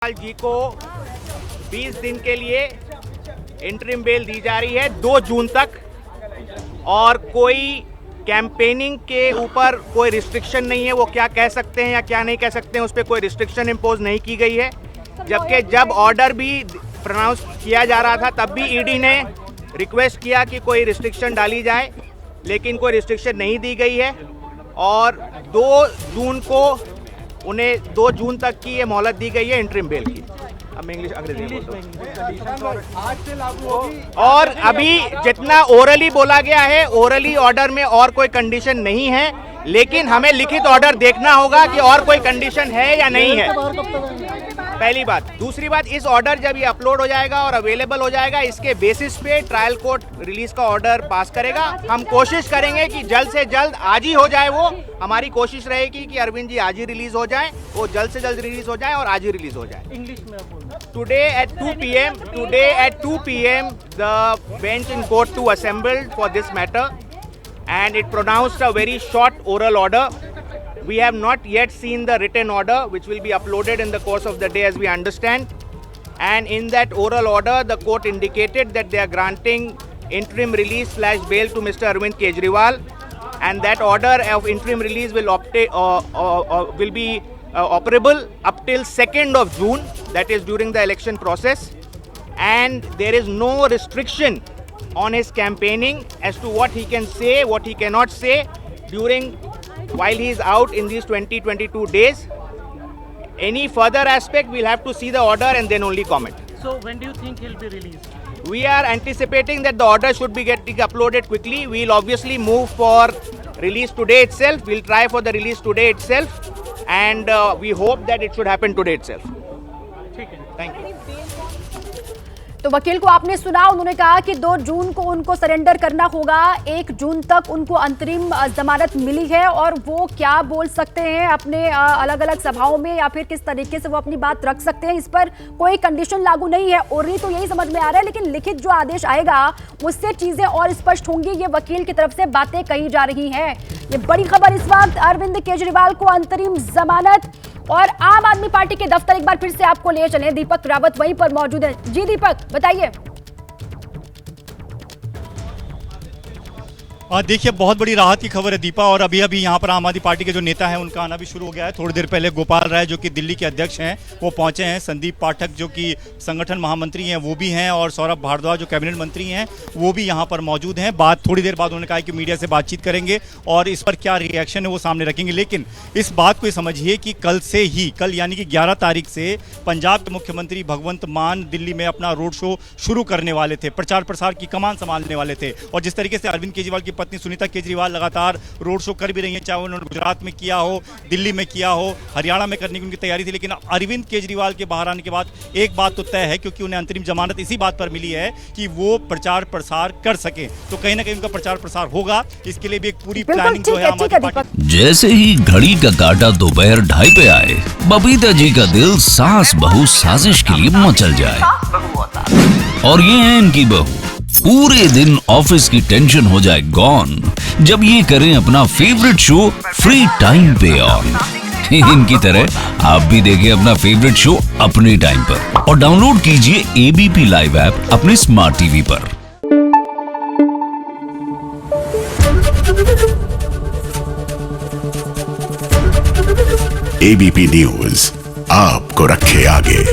जी को 20 दिन के लिए इंटरिम बेल दी जा रही है 2 जून तक। और कोई कैंपेनिंग के ऊपर कोई रिस्ट्रिक्शन नहीं है, वो क्या कह सकते हैं या क्या नहीं कह सकते हैं उस पर कोई रिस्ट्रिक्शन इम्पोज नहीं की गई है। जबकि जब ऑर्डर भी प्रोनाउंस किया जा रहा था तब भी ईडी ने रिक्वेस्ट किया कि कोई रिस्ट्रिक्शन डाली जाए, लेकिन कोई रिस्ट्रिक्शन नहीं दी गई है। और 2 जून को उन्हें 2 जून तक की ये मोहलत दी गई है इंटरिम बेल की। अब मैं अंग्रेजी में बोलता हूं। और अभी जितना ओरली बोला गया है, ओरली ऑर्डर में और कोई कंडीशन नहीं है, लेकिन हमें लिखित ऑर्डर देखना होगा कि और कोई कंडीशन है या नहीं है, पहली बात। दूसरी बात, इस ऑर्डर जब ये अपलोड हो जाएगा और अवेलेबल हो जाएगा, इसके बेसिस पे ट्रायल कोर्ट रिलीज का ऑर्डर पास करेगा। हम कोशिश करेंगे कि जल्द से जल्द आज ही हो जाए। वो हमारी कोशिश रहेगी कि अरविंद जी आज ही रिलीज हो जाए, वो जल्द से जल्द रिलीज हो जाए और आज ही रिलीज हो जाए। इंग्लिश में today at 2 PM the bench in court 2 assembled for this matter and it pronounced a very short oral order. We have not yet seen the written order, which will be uploaded in the course of the day as we understand. And in that oral order, the court indicated that they are granting interim release / bail to Mr. Arvind Kejriwal, and that order of interim release will be operable up till 2nd of June, that is during the election process. And there is no restriction on his campaigning as to what he can say, what he cannot say while he is out in these 20-22 days. Any further aspect, we'll have to see the order and then only comment. So when do you think he'll be released? We are anticipating that the order should be getting uploaded quickly. We'll obviously move for release today itself. We'll try for the release today itself, and we hope that it should happen today itself. Thank you. तो वकील को आपने सुना, उन्होंने कहा कि 2 जून को उनको सरेंडर करना होगा। 1 जून तक उनको अंतरिम जमानत मिली है और वो क्या बोल सकते हैं अपने अलग अलग सभाओं में या फिर किस तरीके से वो अपनी बात रख सकते हैं, इस पर कोई कंडीशन लागू नहीं है। ओरली तो यही समझ में आ रहा है, लेकिन लिखित जो आदेश आएगा उससे चीजें और स्पष्ट होंगी। ये वकील की तरफ से बातें कही जा रही हैं। ये बड़ी खबर इस वक्त, अरविंद केजरीवाल को अंतरिम जमानत। और आम आदमी पार्टी के दफ्तर एक बार फिर से आपको ले चलें, दीपक रावत वहीं पर मौजूद है। जी दीपक, बताइए। देखिए, बहुत बड़ी राहत की खबर है दीपा। और अभी यहाँ पर आम आदमी पार्टी के जो नेता हैं उनका आना भी शुरू हो गया है। थोड़ी देर पहले गोपाल राय जो कि दिल्ली के अध्यक्ष हैं वो पहुंचे हैं, संदीप पाठक जो कि संगठन महामंत्री हैं वो भी हैं, और सौरभ भारद्वाज जो कैबिनेट मंत्री हैं वो भी यहाँ पर मौजूद हैं। थोड़ी देर बाद उन्होंने कहा कि मीडिया से बातचीत करेंगे और इस पर क्या रिएक्शन है वो सामने रखेंगे। लेकिन इस बात को समझिए कि कल यानी कि 11 तारीख से पंजाब के मुख्यमंत्री भगवंत मान दिल्ली में अपना रोड शो शुरू करने वाले थे, प्रचार प्रसार की कमान संभालने वाले थे। और जिस तरीके से अरविंद केजरीवाल की पत्नी सुनीता केजरीवाल लगातार रोड शो कर भी रही हैं, चाहे उन्होंने गुजरात में किया हो, दिल्ली में किया हो, हरियाणा में करने की उनकी तैयारी थी। लेकिन अरविंद केजरीवाल के बाहर आने के बाद एक बात तो तय है, क्योंकि उन्हें अंतरिम जमानत इसी बात पर मिली है कि वो प्रचार प्रसार कर सके। तो कहीं ना कहीं उनका प्रचार प्रसार होगा। इसके लिए भी एक पूरी प्लानिंग जो है हमारी। जैसे ही घड़ी का काटा दोपहर 2:30 पे आए, बबीता जी का दिल सास बहू साजिश के लिए मचल जाए। और ये है इनकी बहू, पूरे दिन ऑफिस की टेंशन हो जाए गॉन जब ये करें अपना फेवरेट शो फ्री टाइम पे ऑन। इनकी तरह आप भी देखें अपना फेवरेट शो अपने टाइम पर और डाउनलोड कीजिए ABP लाइव ऐप अपने स्मार्ट टीवी पर। ABP न्यूज आपको रखे आगे।